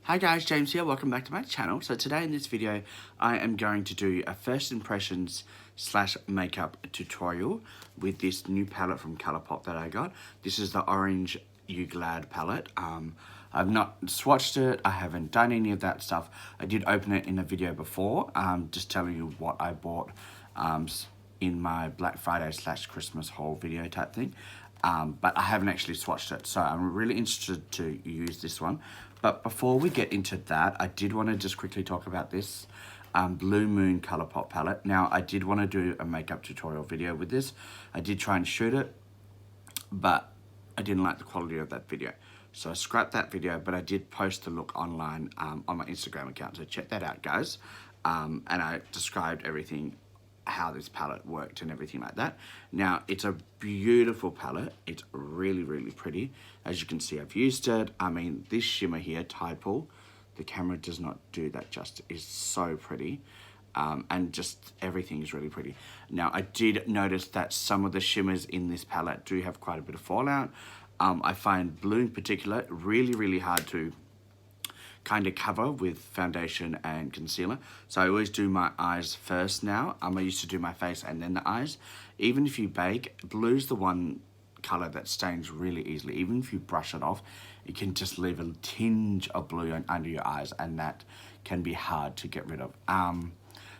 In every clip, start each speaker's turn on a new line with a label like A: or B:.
A: Hi guys, James here, welcome back to my channel. So today in this video, I am going to do a first impressions slash makeup tutorial with this new palette from Colourpop that I got. This is the Orange You Glad palette. I've not swatched it, I haven't done any of that stuff. I did open it in a video before, just telling you what I bought in my Black Friday slash Christmas haul video type thing. But I haven't actually swatched it, so I'm really interested to use this one. But before we get into that, I did want to just quickly talk about this Blue Moon Colourpop palette. Now, I did want to do a makeup tutorial video with this. I did try and shoot it, but I didn't like the quality of that video. So I scrapped that video, but I did post a look online on my Instagram account, so check that out, guys. And I described everything, how this palette worked and everything like that. Now, it's a beautiful palette. It's really, really pretty. As you can see, I've used it. I mean, this shimmer here, Tide Pool, the camera does not do that justice. It's so pretty. And just everything is really pretty. Now, I did notice that some of the shimmers in this palette do have quite a bit of fallout. I find blue in particular really, really hard to kind of cover with foundation and concealer. So I always do my eyes first now. I used to do my face and then the eyes. Even if you bake, blue's the one color that stains really easily. Even if you brush it off, it can just leave a tinge of blue under your eyes, and that can be hard to get rid of.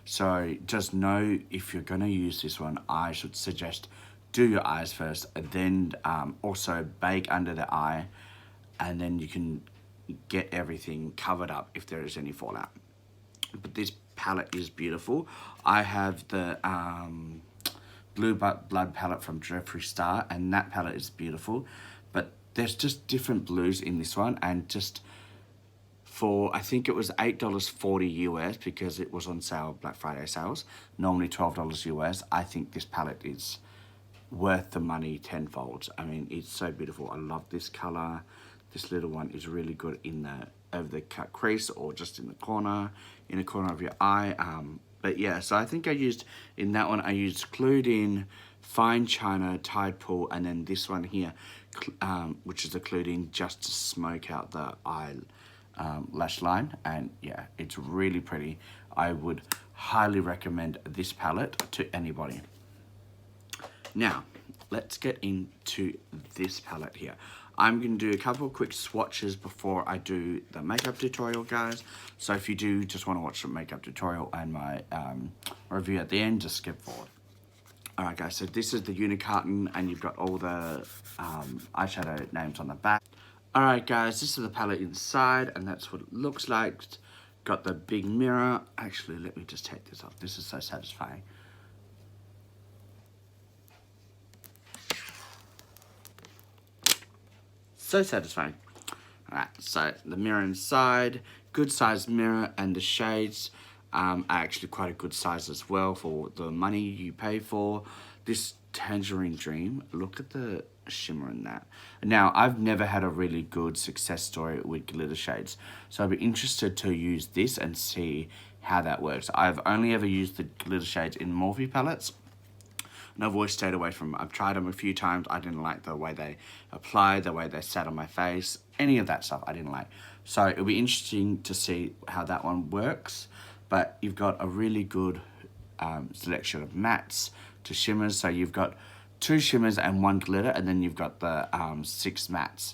A: So just know, if you're gonna use this one, I should suggest do your eyes first, and then also bake under the eye, and then you can get everything covered up if there is any fallout. But this palette is beautiful. I have the Blue Blood palette from Jeffree Star, and that palette is beautiful. But there's just different blues in this one, and just for, I think it was $8.40 US because it was on sale, Black Friday sales, normally $12 US. I think this palette is worth the money tenfold. I mean, it's so beautiful. I love this color. This little one is really good in the over the cut crease, or just in the corner of your eye. But yeah, so I think I used, in that one, I used Glued In, Fine China, Tide Pool, and then this one here, which is a Glued In, just to smoke out the eye lash line. And yeah, it's really pretty. I would highly recommend this palette to anybody. Now, let's get into this palette here. I'm going to do a couple of quick swatches before I do the makeup tutorial, guys. So if you do just want to watch the makeup tutorial and my review at the end, just skip forward. Alright guys, so this is the Unicarton, and you've got all the eyeshadow names on the back. Alright guys, this is the palette inside, and that's what it looks like. Got the big mirror. Actually, let me just take this off. This is so satisfying. So satisfying. Alright, so the mirror inside, good sized mirror, and the shades are actually quite a good size as well for the money you pay for. This Tangerine Dream, look at the shimmer in that. Now, I've never had a really good success story with glitter shades, so I'd be interested to use this and see how that works. I've only ever used the glitter shades in Morphe palettes, and I've always stayed away from them. I've tried them a few times. I didn't like the way they applied, the way they sat on my face, any of that stuff I didn't like. So it'll be interesting to see how that one works. But you've got a really good selection of mattes to shimmers. So you've got 2 shimmers and 1 glitter, and then you've got the 6 mattes.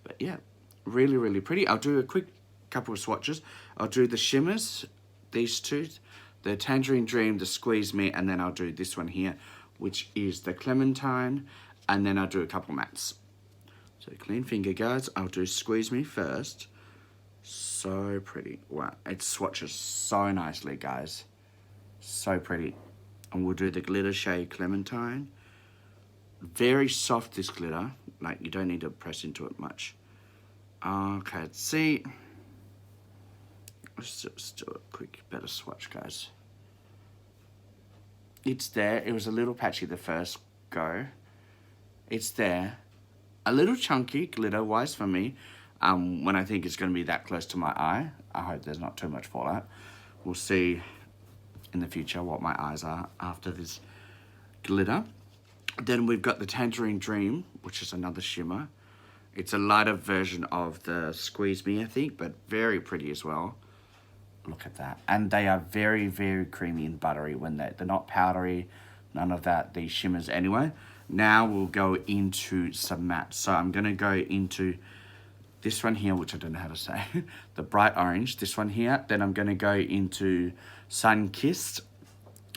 A: But yeah, really, really pretty. I'll do a quick couple of swatches. I'll do the shimmers, these two, the Tangerine Dream, the Squeeze Me, and then I'll do this one here, which is the Clementine, and then I'll do a couple mattes. So clean finger, guys. I'll do Squeeze Me first. So pretty. Wow, it swatches so nicely, guys. So pretty. And we'll do the glitter shade Clementine. Very soft, this glitter. Like, you don't need to press into it much. Okay, let's see. Let's just do a quick, better swatch, guys. It's there. It was a little patchy the first go. It's there. A little chunky glitter-wise for me. When I think it's going to be that close to my eye. I hope there's not too much fallout. We'll see in the future what my eyes are after this glitter. Then we've got the Tangerine Dream, which is another shimmer. It's a lighter version of the Squeeze Me, I think, but very pretty as well. Look at that. And they are very, very creamy and buttery when they're not powdery, none of that, these shimmers anyway. Now we'll go into some matte. So I'm going to go into this one here, which I don't know how to say, the bright orange, this one here. Then I'm going to go into Sun Kissed,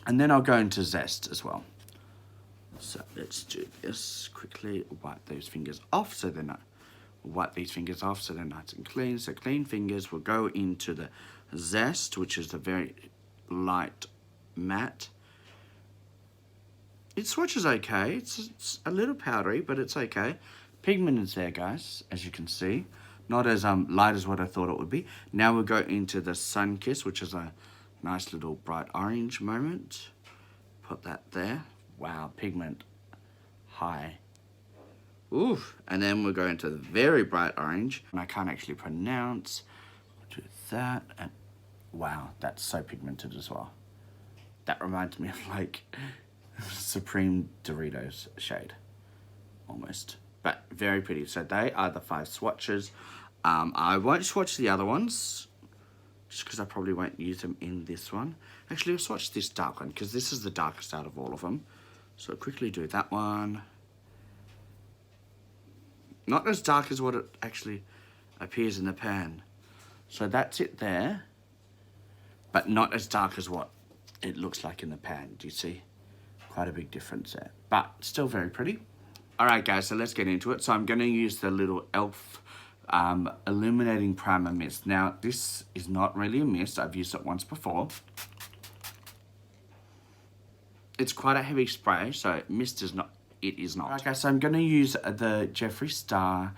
A: and then I'll go into Zest as well. So let's do this quickly. Wipe those fingers off so they're not. Wipe these fingers off so they're nice and clean. So clean fingers will go into the Zest, which is a very light matte. It swatches okay. It's a little powdery, but it's okay. Pigment is there, guys, as you can see. Not as light as what I thought it would be. Now we'll go into the Sun Kiss, which is a nice little bright orange moment. Put that there. Wow, pigment high. Oof. And then we'll go into the very bright orange. And I can't actually pronounce. Do that. And wow, that's so pigmented as well. That reminds me of like Supreme Doritos shade. Almost. But very pretty. So they are the 5 swatches. I won't swatch the other ones, just because I probably won't use them in this one. Actually, I'll swatch this dark one, because this is the darkest out of all of them. So I'll quickly do that one. Not as dark as what it actually appears in the pan. So that's it there. But not as dark as what it looks like in the pan. Do you see? Quite a big difference there. But still very pretty. Alright guys, so let's get into it. So I'm going to use the little e.l.f. Illuminating Primer Mist. Now, this is not really a mist. I've used it once before. It's quite a heavy spray, so mist is not. It is not. Okay, so I'm going to use the Jeffree Star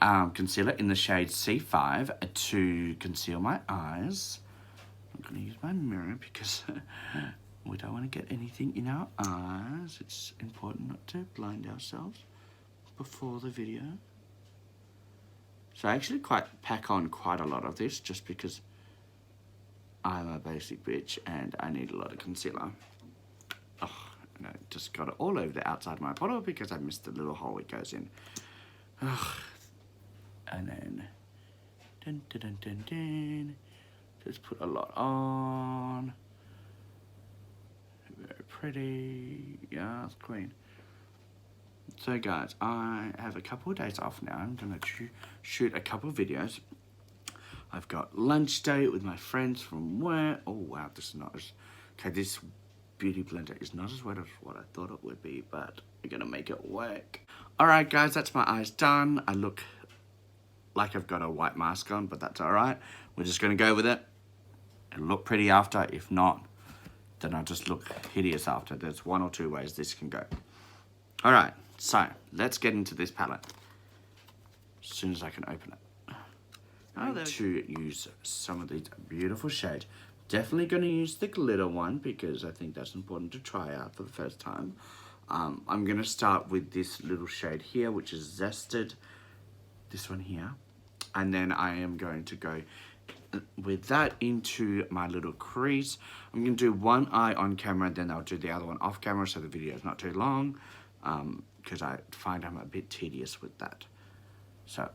A: concealer in the shade C5 to conceal my eyes. I'm going to use my mirror because we don't want to get anything in our eyes. It's important not to blind ourselves before the video. So I actually pack on quite a lot of this just because I'm a basic bitch and I need a lot of concealer. Oh, and I just got it all over the outside of my bottle because I missed the little hole it goes in. Oh, and then, dun, dun, dun, dun, dun. Just put a lot on. Very pretty. Yes, queen. So guys, I have a couple of days off now. I'm going to shoot a couple of videos. I've got lunch date with my friends from work. Oh wow, this is not as... Okay, this beauty blender is not as wet as what I thought it would be, but we're going to make it work. Alright guys, that's my eyes done. I look like I've got a white mask on, but that's alright. We're just going to go with it. It'll look pretty after. If not, then I'll just look hideous after. There's 1 or 2 ways this can go. Alright, so let's get into this palette. As soon as I can open it. I'm going to use some of these beautiful shades. Definitely going to use the glitter one because I think that's important to try out for the first time. I'm going to start with this little shade here, which is Zested. This one here. And then I am going to go with that into my little crease. I'm going to do one eye on camera, then I'll do the other one off camera so the video is not too long. Because I find I'm a bit tedious with that. So,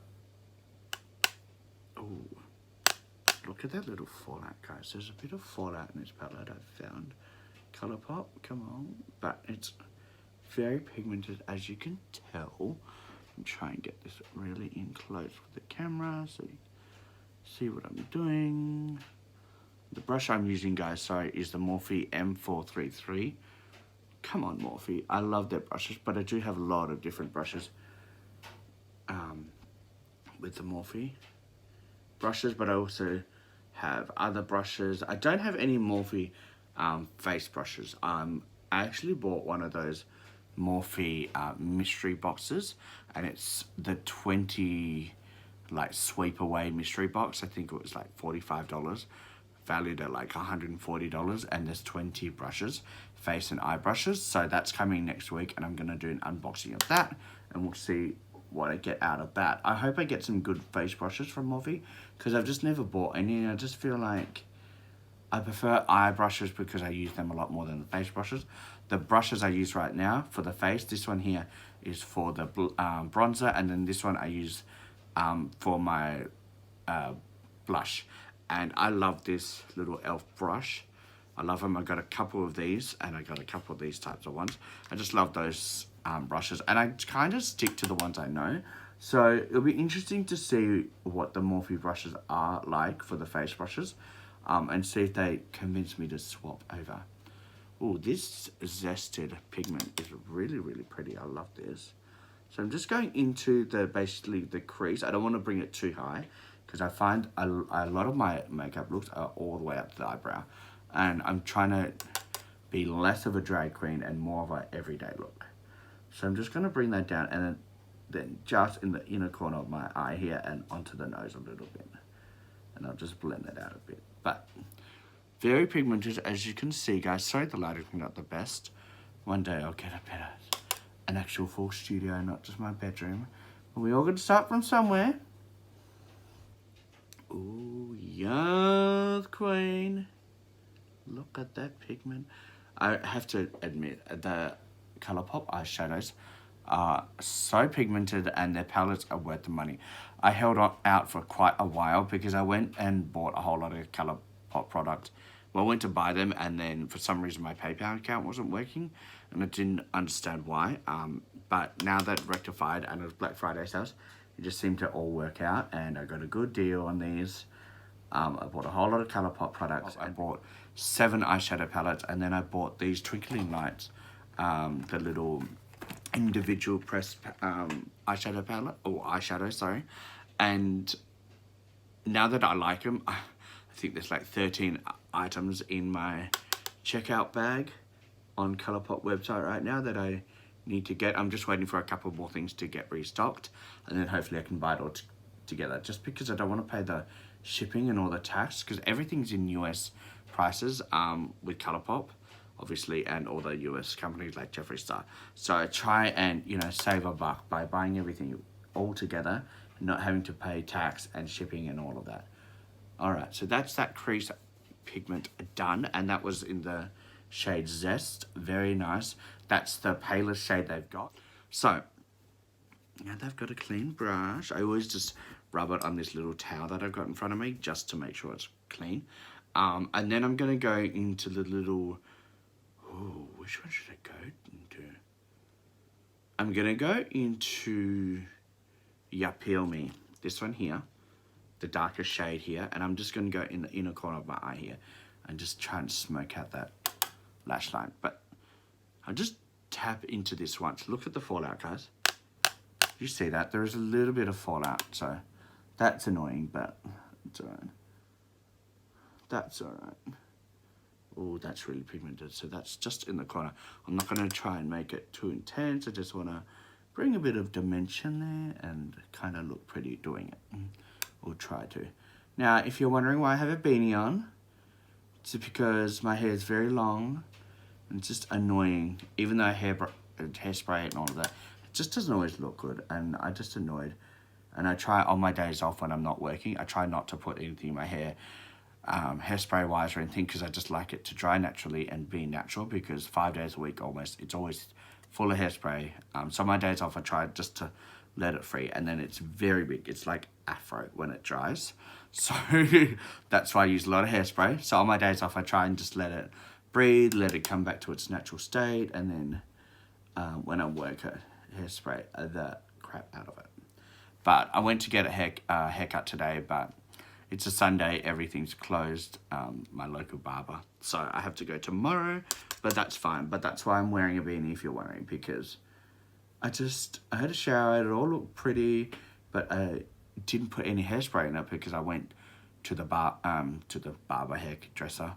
A: oh, look at that little fallout, guys. There's a bit of fallout in this palette I've found. Colourpop, come on. But it's very pigmented, as you can tell. I'm trying to get this really in close with the camera so you see what I'm doing. The brush I'm using, guys, sorry, is the Morphe M433. Come on, Morphe. I love their brushes, but I do have a lot of different brushes with the Morphe brushes, but I also have other brushes. I don't have any Morphe face brushes. I actually bought one of those Morphe mystery boxes, and it's the 20 like sweep away mystery box. I think it was like $45, valued at like $140, and there's 20 brushes, face and eye brushes. So that's coming next week, and I'm gonna do an unboxing of that, and we'll see what I get out of that. I hope I get some good face brushes from Morphe, because I've just never bought any, and I just feel like I prefer eye brushes because I use them a lot more than the face brushes. The brushes I use right now for the face, this one here is for the bronzer, and then this one I use for my blush. And I love this little e.l.f. brush. I love them. I got a couple of these, and I got a couple of these types of ones. I just love those brushes, and I kind of stick to the ones I know. So it'll be interesting to see what the Morphe brushes are like for the face brushes, and see if they convince me to swap over. Oh, this zested pigment is really, really pretty. I love this. So I'm just going into basically the crease. I don't want to bring it too high because I find a lot of my makeup looks are all the way up to the eyebrow. And I'm trying to be less of a drag queen and more of an everyday look. So I'm just going to bring that down, and then just in the inner corner of my eye here and onto the nose a little bit. And I'll just blend that out a bit. But very pigmented, as you can see, guys. Sorry the lighting's not the best. One day I'll get an actual full studio, not just my bedroom. But we all got to start from somewhere. Ooh, yes, queen. Look at that pigment. I have to admit, the Colourpop eyeshadows are so pigmented, and their palettes are worth the money. I held out for quite a while because I went and bought a whole lot of Colourpop product. Well, I went to buy them, and then for some reason my PayPal account wasn't working, and I didn't understand why. But now that rectified, and it was Black Friday sales, it just seemed to all work out, and I got a good deal on these. I bought a whole lot of Colourpop products. I bought 7 eyeshadow palettes, and then I bought these Twinkling Lights, the little individual pressed eyeshadow palette, or eyeshadow, sorry. And now that I like them, I think there's like 13 items in my checkout bag on Colourpop website right now that I need to get. I'm just waiting for a couple more things to get restocked, and then hopefully I can buy it all together, just because I don't want to pay the shipping and all the tax, because everything's in US prices with Colourpop, obviously, and all the US companies like Jeffree Star. So I try and, you know, save a buck by buying everything all together, not having to pay tax and shipping and all of that. All right, so that's that crease pigment done, and that was in the shade Zest. Very nice. That's the palest shade they've got. So now they've got a clean brush. I always just rub it on this little towel that I've got in front of me just to make sure it's clean. And then I'm going to go into the little... Oh, which one should I go into? I'm going to go into Ya Peel Me. This one here. The darker shade here. And I'm just going to go in the inner corner of my eye here. And just try and smoke out that lash line. But I'll just tap into this once. Look at the fallout, guys. You see that? There is a little bit of fallout. So that's annoying, but it's alright. That's alright. Oh, that's really pigmented. So that's just in the corner. I'm not going to try and make it too intense. I just want to bring a bit of dimension there and kind of look pretty doing it. Or try to. Now, if you're wondering why I have a beanie on, it's because my hair is very long and it's just annoying. Even though hairspray and all of that, it just doesn't always look good, and I'm just annoyed. And I try on my days off when I'm not working, I try not to put anything in my hair, hairspray wise or anything, because I just like it to dry naturally and be natural, because 5 days a week almost, it's always full of hairspray. So my days off I try just to let it free, and then it's very big. It's like afro when it dries. So that's why I use a lot of hairspray. So on my days off I try and just let it breathe, let it come back to its natural state, and then when I work, hairspray the crap out of it. But I went to get a haircut today, but it's a Sunday, everything's closed, my local barber. So I have to go tomorrow, but that's fine. But that's why I'm wearing a beanie, if you're wondering, because I had a shower, it all looked pretty, but I didn't put any hairspray in it because I went to the barber hairdresser,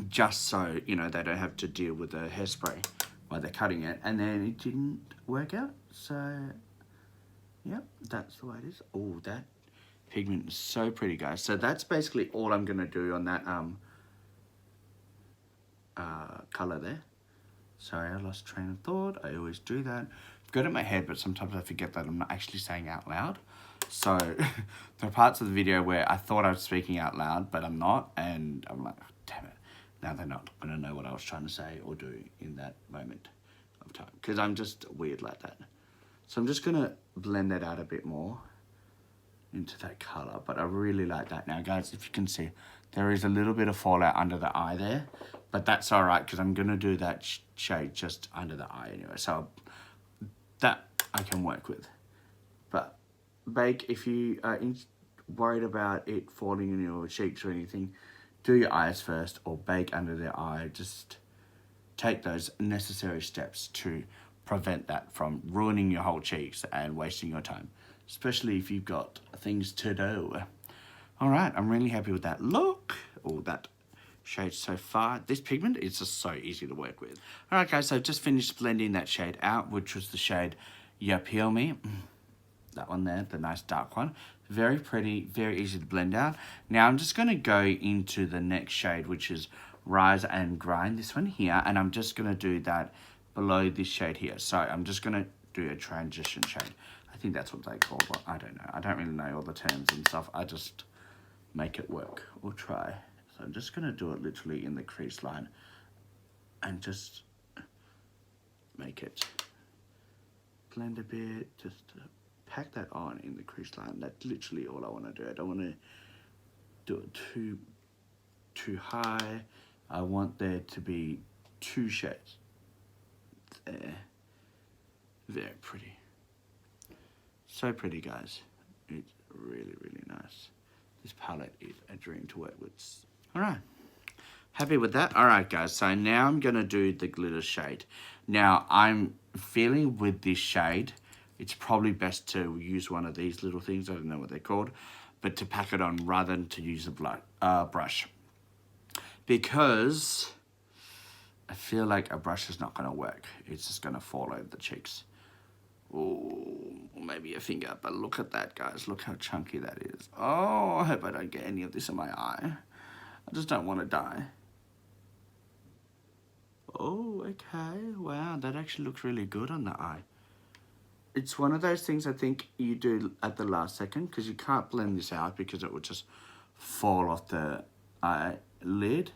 A: just so, you know, they don't have to deal with the hairspray while they're cutting it, and then it didn't work out. So yep, that's the way it is. Oh, that pigment is so pretty, guys. So that's basically all I'm gonna do on that color there. Sorry, I lost train of thought. I always do that. I've got it in my head, but sometimes I forget that I'm not actually saying out loud. So there are parts of the video where I thought I was speaking out loud, but I'm not. And I'm like, oh, damn it. Now they're not going to know what I was trying to say or do in that moment of time. Because I'm just weird like that. So I'm just going to blend that out a bit more into that colour. But I really like that. Now, guys, if you can see, there is a little bit of fallout under the eye there. But that's all right, because I'm going to do that shade just under the eye anyway. So that I can work with. But bake, if you are worried about it falling in your cheeks or anything, do your eyes first or bake under the eye. Just take those necessary steps to prevent that from ruining your whole cheeks and wasting your time, especially if you've got things to do. All right, I'm really happy with that look, or that shade so far. This pigment is just so easy to work with. All right, guys, so I've just finished blending that shade out, which was the shade You Peel Me. That one there, the nice dark one. Very pretty, very easy to blend out. Now I'm just going to go into the next shade, which is Rise and Grind, this one here, and I'm just going to do that below this shade here. So I'm just going to do a transition shade. I think that's what they call it. I don't know. I don't really know all the terms and stuff. I just make it work or try. So I'm just going to do it literally in the crease line and just make it blend a bit, just pack that on in the crease line. That's literally all I want to do. I don't want to do it too high. I want there to be two shades there. Very pretty. So pretty, guys. It's really, really nice. This palette is a dream to work with. All right. Happy with that? All right, guys. So now I'm going to do the glitter shade. Now, I'm feeling with this shade, it's probably best to use one of these little things. I don't know what they're called. But to pack it on rather than to use a brush. Because I feel like a brush is not going to work. It's just going to fall over the cheeks. Oh, maybe a finger. But look at that, guys. Look how chunky that is. Oh, I hope I don't get any of this in my eye. I just don't want to die. Oh, okay. Wow, that actually looks really good on the eye. It's one of those things I think you do at the last second, because you can't blend this out because it would just fall off the eyelid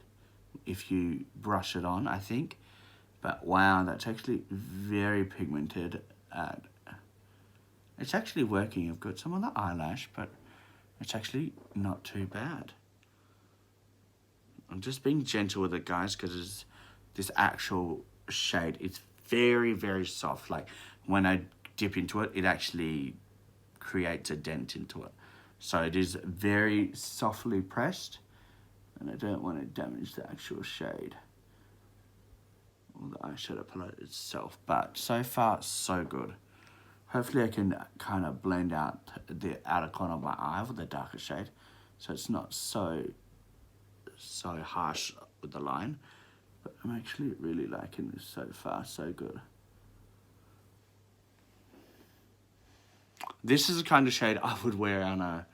A: if you brush it on, I think. But wow, that's actually very pigmented. It's actually working. I've got some on the eyelash, but it's actually not too bad. I'm just being gentle with it, guys, because this actual shade, it's very, very soft. Like when I dip into it, it actually creates a dent into it. So it is very softly pressed, and I don't want to damage the actual shade or the eyeshadow palette itself. But so far, so good. Hopefully I can kind of blend out the outer corner of my eye with the darker shade, so it's not so harsh with the line. But I'm actually really liking this so far, so good. This is the kind of shade I would wear on a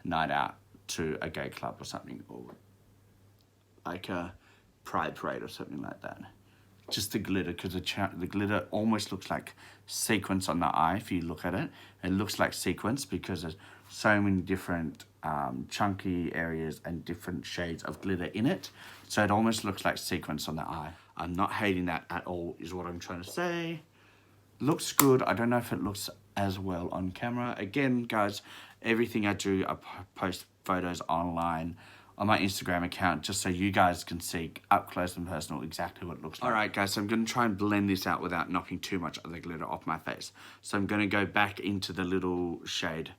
A: night out to a gay club or something, or like a pride parade or something like that. Just the glitter, because the glitter almost looks like sequins on the eye. If you look at it, it looks like sequins because there's so many different chunky areas and different shades of glitter in it. So it almost looks like sequins on the eye. I'm not hating that at all, is what I'm trying to say. Looks good. I don't know if it looks as well on camera. Again, guys, everything I do, I post photos online on my Instagram account, just so you guys can see up close and personal exactly what it looks like. All right, guys, so I'm going to try and blend this out without knocking too much of the glitter off my face. So I'm going to go back into the little shade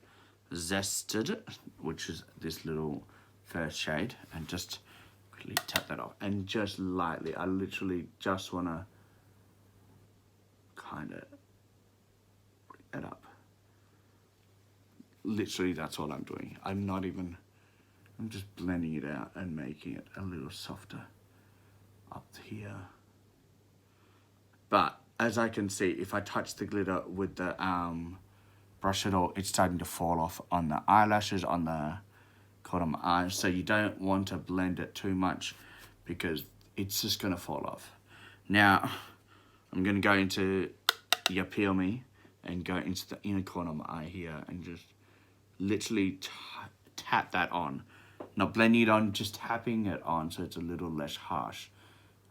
A: Zested, which is this little first shade, and just quickly tap that off. And just lightly, I literally just want to kind of bring that up. Literally, that's all I'm doing. I'm just blending it out and making it a little softer up here. But as I can see, if I touch the glitter with the brush at all, it's starting to fall off on the eyelashes, on the corner of my eyes. So you don't want to blend it too much because it's just going to fall off. Now, I'm going to go into You Peel Me and go into the inner corner of my eye here and just literally tap that on. Not blending it on, just tapping it on so it's a little less harsh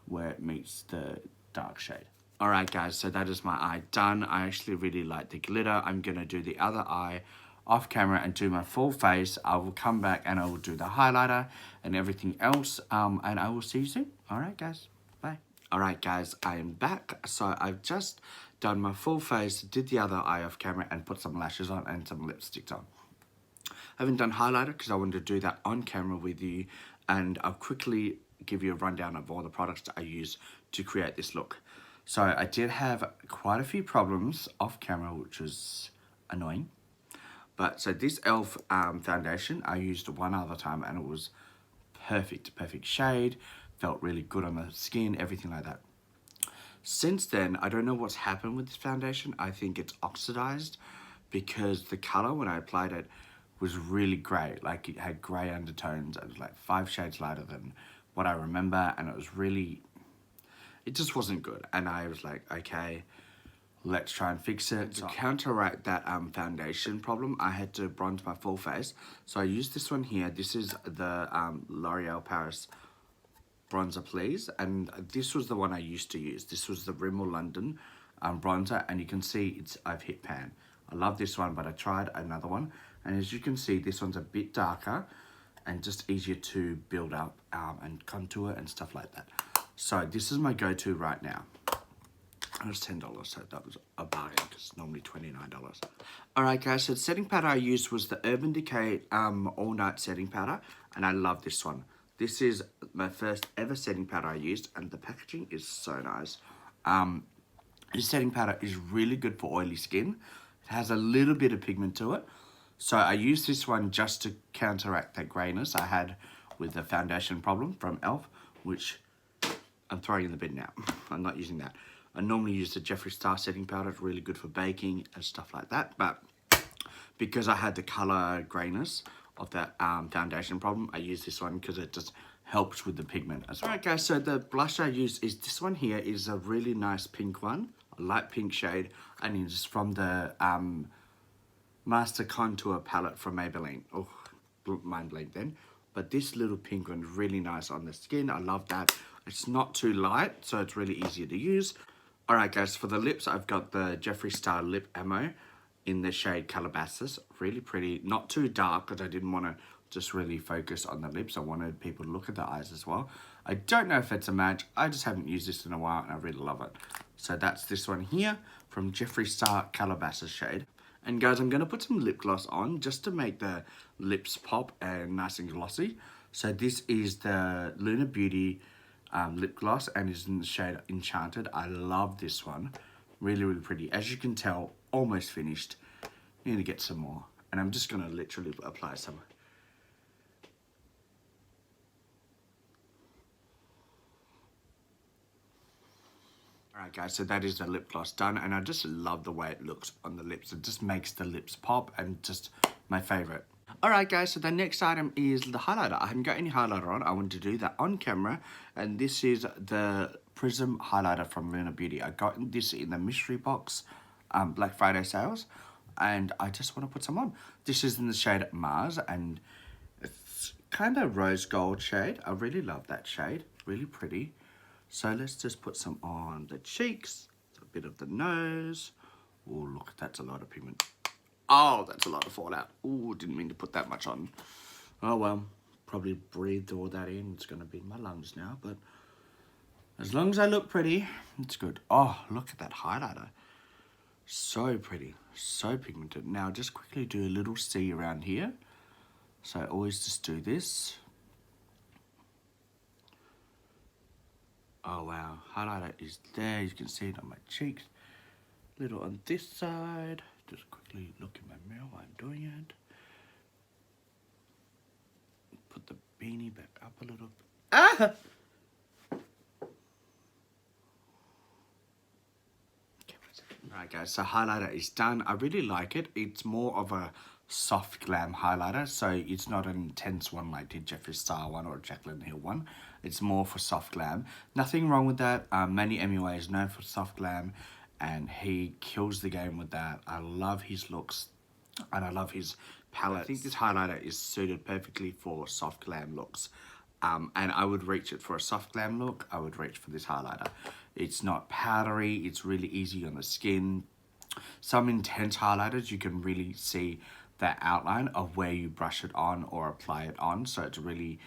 A: where it meets the dark shade. Alright guys, so that is my eye done. I actually really like the glitter. I'm going to do the other eye off camera and do my full face. I will come back and I will do the highlighter and everything else. And I will see you soon. Alright guys, bye. Alright guys, I am back. So I've just done my full face, did the other eye off camera and put some lashes on and some lipsticks on. I haven't done highlighter because I wanted to do that on camera with you, and I'll quickly give you a rundown of all the products that I use to create this look. So I did have quite a few problems off camera, which was annoying. But so this e.l.f. foundation, I used one other time and it was perfect shade, felt really good on the skin, everything like that. Since then, I don't know what's happened with this foundation. I think it's oxidized because the color when I applied it was really grey. Like it had grey undertones. It was like 5 shades lighter than what I remember, and it was really, it just wasn't good. And I was like, okay, let's try and fix it. To counteract that foundation problem, I had to bronze my full face. So I used this one here. This is the L'Oreal Paris Bronzer Please, and this was the one I used to use. This was the Rimmel London bronzer, and you can see I've hit pan. I love this one, but I tried another one, and as you can see, this one's a bit darker and just easier to build up and contour and stuff like that. So this is my go-to right now. It was $10, so that was a bargain because it's normally $29. Alright guys, so the setting powder I used was the Urban Decay All Night Setting Powder, and I love this one. This is my first ever setting powder I used, and the packaging is so nice. This setting powder is really good for oily skin. It has a little bit of pigment to it. So I used this one just to counteract that greyness I had with the foundation problem from e.l.f., which I'm throwing in the bin now. I'm not using that. I normally use the Jeffree Star setting powder. It's really good for baking and stuff like that. But because I had the color greyness of that foundation problem, I use this one because it just helps with the pigment as well. Alright guys, so the blush I use is this one here. Is a really nice pink one, a light pink shade, and it's from the Master Contour palette from Maybelline. Oh, mind blank then. But this little pink one is really nice on the skin. I love that. It's not too light, so it's really easy to use. Alright guys, for the lips, I've got the Jeffree Star Lip Ammo in the shade Calabasas. Really pretty, not too dark because I didn't want to just really focus on the lips. I wanted people to look at the eyes as well. I don't know if it's a match. I just haven't used this in a while and I really love it. So that's this one here from Jeffree Star Calabasas shade. And guys, I'm going to put some lip gloss on just to make the lips pop and nice and glossy. So this is the Luna Beauty lip gloss and is in the shade Enchanted. I love this one. Really pretty. As you can tell, almost finished. Need to get some more. And I'm just going to literally apply some. Alright guys, so that is the lip gloss done, and I just love the way it looks on the lips. It just makes the lips pop, and just my favourite. Alright guys, so the next item is the highlighter. I haven't got any highlighter on. I want to do that on camera, and this is the Prism highlighter from Luna Beauty. I got this in the mystery box Black Friday sales, and I just want to put some on. This is in the shade Mars, and it's kind of rose gold shade. I really love that shade, really pretty. So let's just put some on the cheeks, a bit of the nose. Oh, look, that's a lot of pigment. Oh, that's a lot of fallout. Oh, didn't mean to put that much on. Oh, well, probably breathed all that in. It's going to be in my lungs now, but as long as I look pretty, it's good. Oh, look at that highlighter. So pretty, so pigmented. Now, just quickly do a little C around here. So I always just do this. Oh wow, highlighter is there. You can see it on my cheeks. Little on this side. Just quickly look in my mirror while I'm doing it. Put the beanie back up a little bit. Ah! Alright guys, so highlighter is done. I really like it. It's more of a soft glam highlighter, so it's not an intense one like the Jeffree Star one or Jaclyn Hill one. It's more for soft glam. Nothing wrong with that. Manny MUA is known for soft glam, and he kills the game with that. I love his looks, and I love his palette. I think this highlighter is suited perfectly for soft glam looks. And I would reach it for a soft glam look. I would reach for this highlighter. It's not powdery. It's really easy on the skin. Some intense highlighters, you can really see that outline of where you brush it on or apply it on. So it's really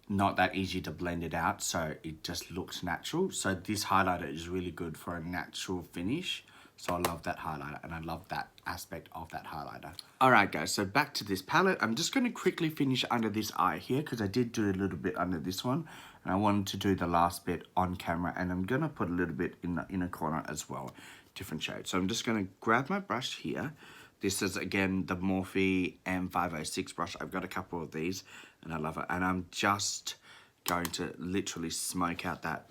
A: not that easy to blend it out. So it just looks natural. So this highlighter is really good for a natural finish. So I love that highlighter, and I love that aspect of that highlighter. Alright guys, so back to this palette. I'm just going to quickly finish under this eye here, because I did do a little bit under this one. And I wanted to do the last bit on camera, and I'm going to put a little bit in the inner corner as well. Different shades. So I'm just going to grab my brush here. This is again the Morphe M506 brush. I've got a couple of these and I love it. And I'm just going to literally smoke out that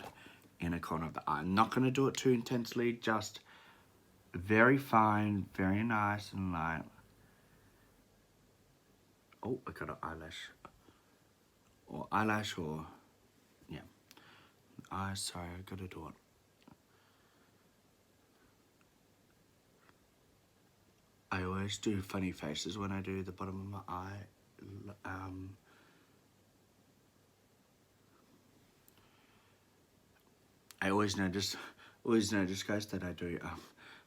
A: inner corner of the eye. I'm not going to do it too intensely, just very fine, very nice and light. Oh, I got an eyelash or yeah. Sorry, I got to do it. I always do funny faces when I do the bottom of my eye. I always notice guys that I do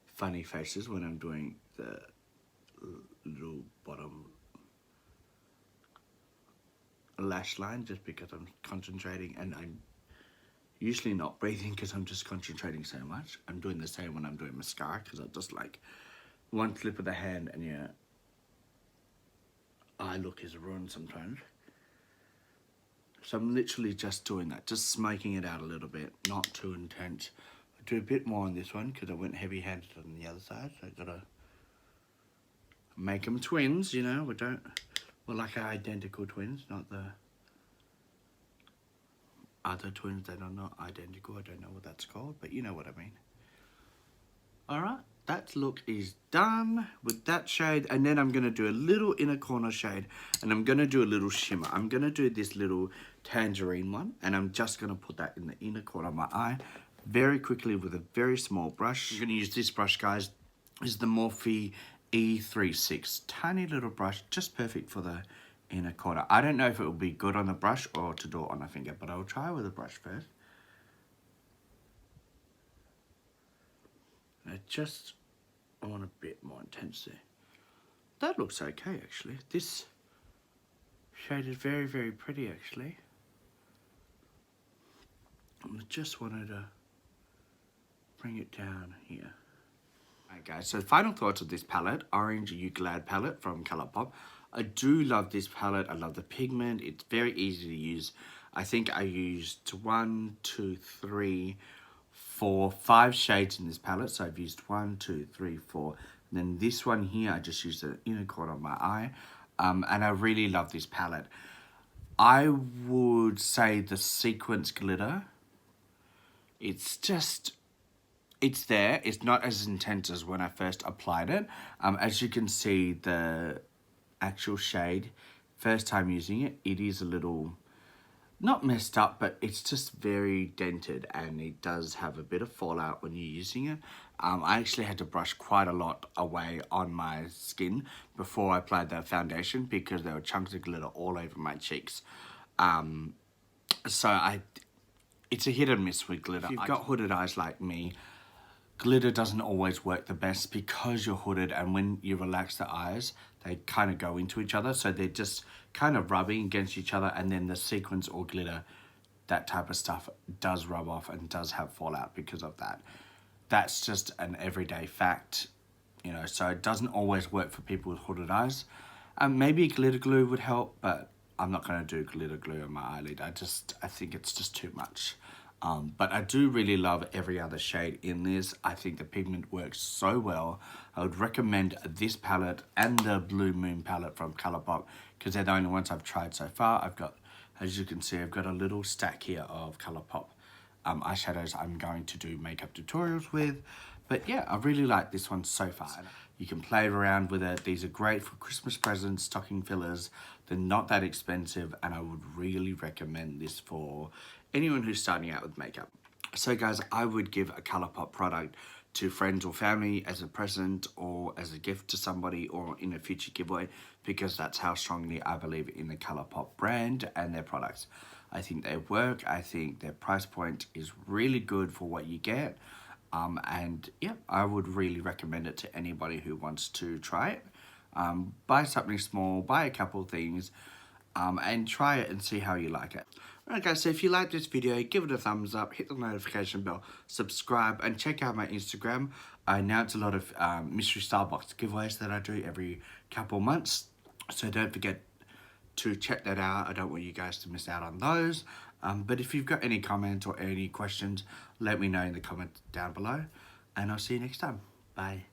A: funny faces when I'm doing the little bottom lash line, just because I'm concentrating, and I'm usually not breathing because I'm just concentrating so much. I'm doing the same when I'm doing mascara, because I just like one slip of the hand and your eye look is ruined sometimes. So I'm literally just doing that, just smoking it out a little bit, not too intense. I do a bit more on this one because I went heavy-handed on the other side, so I gotta make them twins, you know. We're like identical twins, not the other twins that are not identical. I don't know what that's called, but you know what I mean. Alright, that look is done with that shade, and then I'm going to do a little inner corner shade, and I'm going to do a little shimmer. I'm going to do this little tangerine one, and I'm just going to put that in the inner corner of my eye very quickly with a very small brush. I'm going to use this brush, guys. This is the Morphe E36. Tiny little brush, just perfect for the inner corner. I don't know if it will be good on the brush or to do it on a finger, but I'll try with a brush first. I want a bit more intensity. That looks okay, actually. This shade is very, very pretty, actually. I just wanted to bring it down here. Alright guys, so final thoughts of this palette, Orange Euclid palette from Colourpop. I do love this palette. I love the pigment. It's very easy to use. I think I used 1, 2, 3, 4, 5 shades in this palette. So I've used 1, 2, 3, 4. And then this one here, I just used the inner corner of my eye. And I really love this palette. I would say the sequence glitter, it's there. It's not as intense as when I first applied it. As you can see, the actual shade, first time using it, it is a little, not messed up, but it's just very dented, and it does have a bit of fallout when you're using it. I actually had to brush quite a lot away on my skin before I applied the foundation, because there were chunks of glitter all over my cheeks. It's a hit and miss with glitter. If you've got hooded eyes like me, glitter doesn't always work the best because you're hooded, and when you relax the eyes, they kind of go into each other, so they're just kind of rubbing against each other, and then the sequins or glitter, that type of stuff, does rub off and does have fallout because of that. That's just an everyday fact, you know, so it doesn't always work for people with hooded eyes. Maybe glitter glue would help, but I'm not going to do glitter glue on my eyelid. I think it's just too much. But I do really love every other shade in this. I think the pigment works so well. I would recommend this palette and the Blue Moon palette from Colourpop, because they're the only ones I've tried so far. I've got, as you can see, I've got a little stack here of Colourpop eyeshadows I'm going to do makeup tutorials with. But yeah, I really like this one so far. You can play around with it. These are great for Christmas presents, stocking fillers. They're not that expensive, and I would really recommend this for anyone who's starting out with makeup. So guys, I would give a Colourpop product to friends or family as a present or as a gift to somebody or in a future giveaway, because that's how strongly I believe in the Colourpop brand and their products. I think they work. I think their price point is really good for what you get. And yeah, I would really recommend it to anybody who wants to try it. Buy something small, buy a couple things, and try it and see how you like it. Alright guys, so if you like this video, give it a thumbs up, hit the notification bell, subscribe, and check out my Instagram. I announce a lot of mystery Starbucks giveaways that I do every couple months, so don't forget to check that out. I don't want you guys to miss out on those. But if you've got any comments or any questions, let me know in the comments down below, and I'll see you next time. Bye.